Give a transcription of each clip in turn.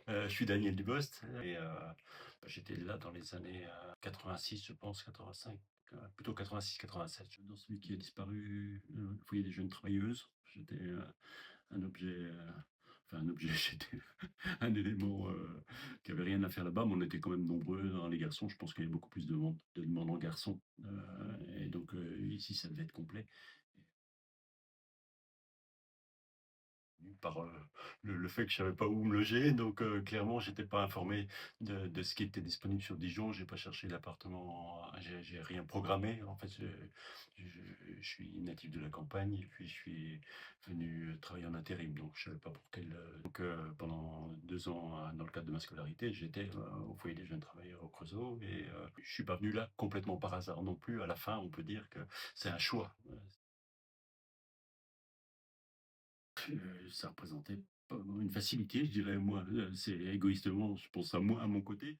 Je suis Daniel Dubost et j'étais là dans les années 86, je pense, 85, plutôt 86-87. Dans celui qui a disparu, le foyer des jeunes travailleuses. J'étais un objet, enfin un objet, j'étais un élément qui avait rien à faire là-bas, mais on était quand même nombreux, hein, les garçons. Je pense qu'il y avait beaucoup plus de demandes en garçons. Et donc ici, ça devait être complet. Par le fait que je savais pas où me loger. Donc, clairement, j'étais pas informé de ce qui était disponible sur Dijon. J'ai pas cherché l'appartement, j'ai rien programmé. En fait, je suis natif de la campagne et puis je suis venu travailler en intérim. Donc, je savais pas pour quel. Donc, pendant 2 ans, dans le cadre de ma scolarité, j'étais au foyer des jeunes travailleurs au Creusot et je suis pas venu là complètement par hasard non plus. À la fin, on peut dire que c'est un choix. Ça représentait pas une facilité, je dirais, moi, c'est égoïstement, je pense à moi, à mon côté.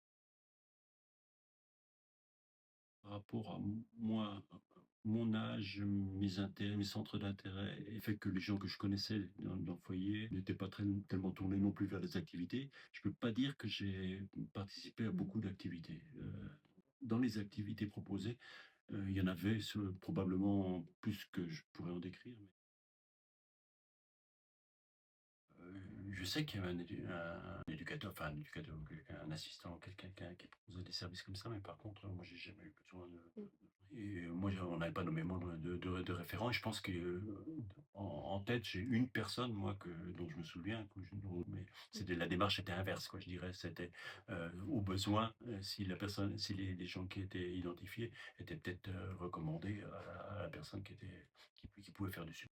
Par rapport à moi, mon âge, mes intérêts, mes centres d'intérêt, et fait que les gens que je connaissais dans le foyer n'étaient pas tellement tournés non plus vers les activités. Je peux pas dire que j'ai participé à beaucoup d'activités. Dans les activités proposées, il y en avait probablement plus que je pourrais en décrire. Je sais qu'il y avait un éducateur, enfin un éducateur, un assistant, quelqu'un qui proposait des services comme ça, mais par contre, moi, j'ai jamais eu besoin de. Et moi, on n'avait pas nommé de référent. Et je pense que en tête, j'ai une personne, moi, dont je me souviens, mais la démarche était inverse, quoi. Je dirais, c'était au besoin, si la personne, si les gens qui étaient identifiés étaient peut-être recommandés à la personne qui pouvait faire du support.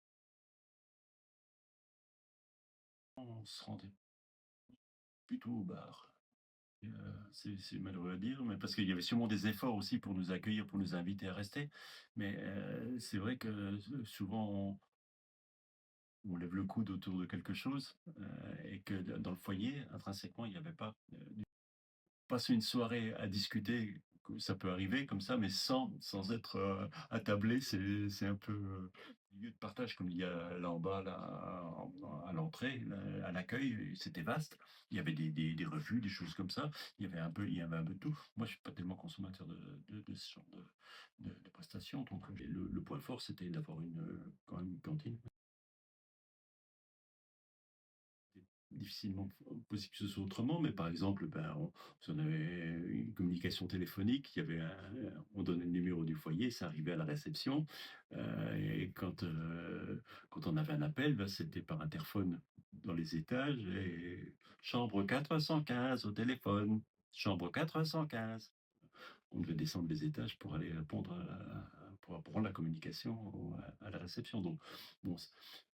On se rendait plutôt au bar. C'est malheureux à dire, mais parce qu'il y avait sûrement des efforts aussi pour nous accueillir, pour nous inviter à rester. Mais c'est vrai que souvent on lève le coude autour de quelque chose et que dans le foyer, intrinsèquement, il n'y avait pas. Passer une soirée à discuter, ça peut arriver comme ça, mais sans être attablé, c'est un peu lieu de partage comme il y a là en bas, là, à l'entrée, là, à l'accueil, c'était vaste. Il y avait des revues, des choses comme ça. Il y avait un peu de tout. Moi, je suis pas tellement consommateur de ce genre de prestations. Donc, le point fort, c'était d'avoir quand même une cantine. Difficilement possible que ce soit autrement, mais par exemple, ben, si on avait une communication téléphonique, on donnait le numéro du foyer, ça arrivait à la réception, et quand on avait un appel, ben, c'était par interphone dans les étages, et chambre 415 au téléphone, chambre 415. On devait descendre les étages pour aller répondre pour prendre la communication à la réception. Donc, bon,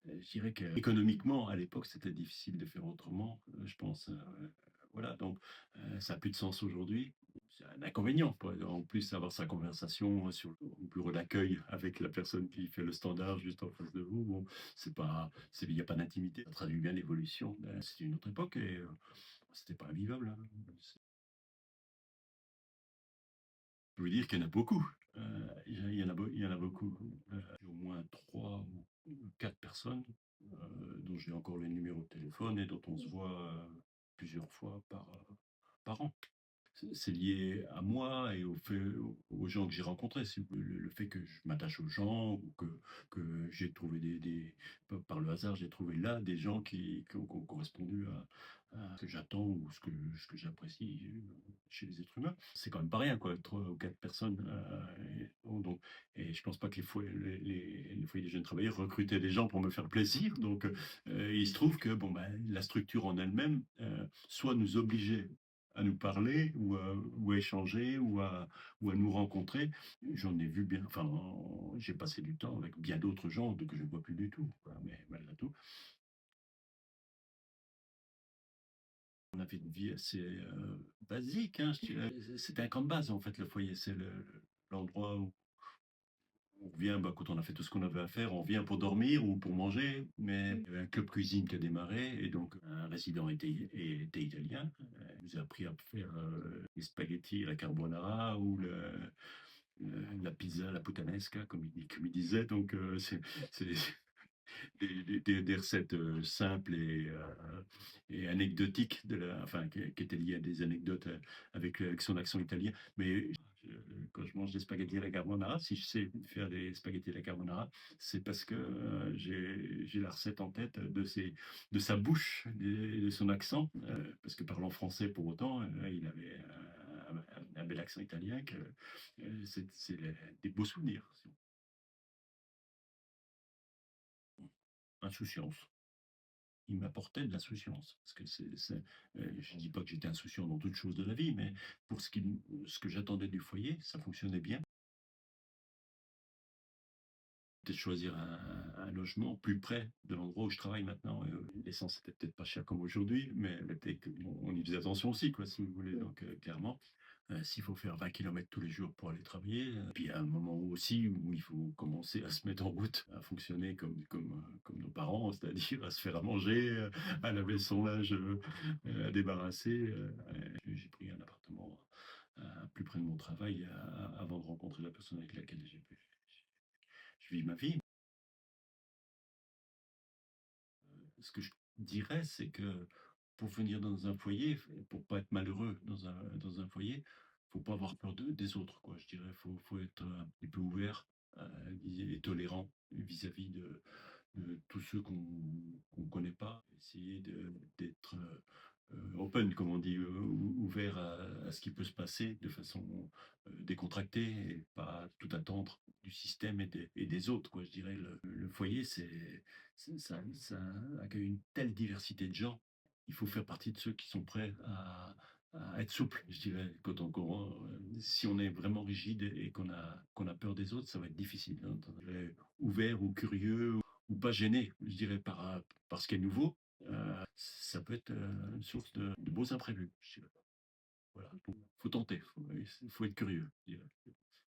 je dirais qu'économiquement, à l'époque, c'était difficile de faire autrement, je pense. Voilà, donc ça n'a plus de sens aujourd'hui. C'est un inconvénient, en plus, avoir sa conversation sur le bureau d'accueil avec la personne qui fait le standard juste en face de vous. Bon, il n'y a pas d'intimité. Ça traduit bien l'évolution. C'était une autre époque et c'était pas invivable, hein. Je veux dire qu'il y en a beaucoup. Il y en a beaucoup. Au moins 3 ou 4 personnes dont j'ai encore les numéros de téléphone et dont on se voit plusieurs fois par an. C'est lié à moi et aux gens que j'ai rencontrés. C'est le fait que je m'attache aux gens ou que j'ai trouvé par le hasard, j'ai trouvé là des gens qui ont correspondu à ce que j'attends ou ce que j'apprécie chez les êtres humains. C'est quand même pas rien, quoi, 3 ou 4 personnes. Et je pense pas que les foyers des jeunes travailleurs recrutaient des gens pour me faire plaisir. Donc, il se trouve que bon, ben, la structure en elle-même soit nous obligeait à nous parler ou à échanger ou à nous rencontrer. J'en ai vu bien, enfin, j'ai passé du temps avec bien d'autres gens que je ne vois plus du tout, quoi, mais malgré tout. On avait une vie assez basique, hein, je dirais. C'était un camp de base, en fait, le foyer. C'est l'endroit où on revient, bah, quand on a fait tout ce qu'on avait à faire, on revient pour dormir ou pour manger, mais il y avait un club cuisine qui a démarré, et donc un résident était italien. Il nous a appris à faire les spaghettis, la carbonara ou la pizza, la puttanesca, comme il disait. Donc, des recettes simples et anecdotiques enfin, qui étaient liées à des anecdotes avec son accent italien. Mais quand je mange des spaghettis à la carbonara, si je sais faire des spaghettis à la carbonara, c'est parce que j'ai la recette en tête de sa bouche, de son accent, parce que parlant français pour autant, il avait un bel accent italien que c'est des beaux souvenirs. Insouciance. Il m'apportait de l'insouciance. Parce que je ne dis pas que j'étais insouciant dans toutes choses de la vie, mais pour ce que j'attendais du foyer, ça fonctionnait bien. Peut-être choisir un logement plus près de l'endroit où je travaille maintenant. L'essence était peut-être pas chère comme aujourd'hui, mais on y faisait attention aussi, quoi, si vous voulez. Donc, clairement, s'il faut faire 20 kilomètres tous les jours pour aller travailler, puis il y a un moment aussi où il faut commencer à se mettre en route, à fonctionner comme nos parents, c'est-à-dire à se faire à manger, à laver son linge, à débarrasser. J'ai pris un appartement plus près de mon travail avant de rencontrer la personne avec laquelle je vis ma vie. Ce que je dirais, c'est que pour venir dans un foyer, pour pas être malheureux dans un foyer, faut pas avoir peur des autres, quoi. Je dirais, faut être un petit peu ouvert et tolérant vis-à-vis de tous ceux qu'on connaît pas. Essayer d'être open, comme on dit, ouvert à ce qui peut se passer de façon décontractée et pas tout attendre du système et des autres, quoi. Je dirais, le foyer, ça accueille une telle diversité de gens. Il faut faire partie de ceux qui sont prêts à être souple, je dirais. Si on est vraiment rigide et qu'on a peur des autres, ça va être difficile, hein. Je dirais ouvert ou curieux ou pas gêné, je dirais, par ce qui est nouveau. Ça peut être une source de beaux imprévus, je dirais. Voilà. Faut tenter, faut être curieux, je dirais.